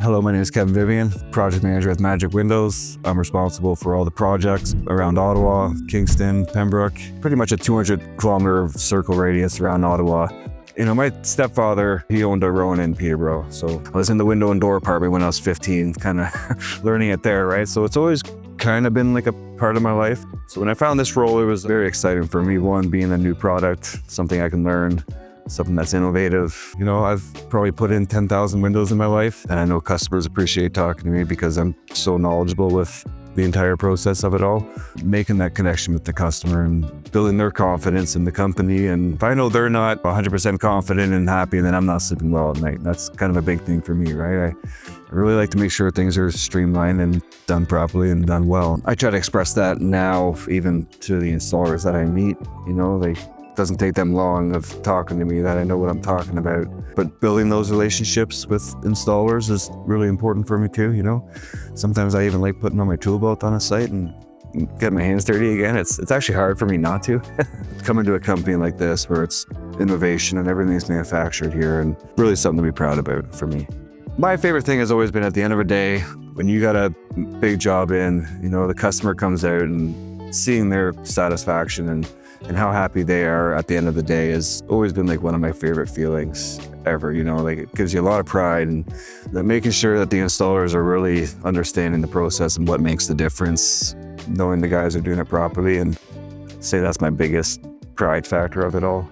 Hello, my name is Kevin Vivian, project manager at Magic Windows. I'm responsible for all the projects around Ottawa, Kingston, Pembroke, pretty much a 200-kilometer circle radius around Ottawa. You know, my stepfather, he owned a Rowan in Peterborough. So I was in the window and door apartment when I was 15, kind of learning it there, right? So it's always kind of been like a part of my life. So when I found this role, it was very exciting for me. One, being a new product, something I can learn, something that's innovative. You know, I've probably put in 10,000 windows in my life, and I know customers appreciate talking to me because I'm so knowledgeable with the entire process of it all. Making that connection with the customer and building their confidence in the company. And if I know they're not 100% confident and happy, then I'm not sleeping well at night. That's kind of a big thing for me, right? I really like to make sure things are streamlined and done properly and done well. I try to express that now, even to the installers that I meet. You know, it doesn't take them long of talking to me that I know what I'm talking about. But building those relationships with installers is really important for me too, you know. Sometimes I even like putting on my tool belt on a site and get my hands dirty again. It's actually hard for me not to. Coming to a company like this where it's innovation and everything's manufactured here, and really something to be proud about for me. My favorite thing has always been at the end of a day, when you got a big job in, you know, the customer comes out and seeing their satisfaction and how happy they are at the end of the day has always been like one of my favorite feelings ever. You know, like it gives you a lot of pride, and that making sure that the installers are really understanding the process and what makes the difference, knowing the guys are doing it properly, and say that's my biggest pride factor of it all.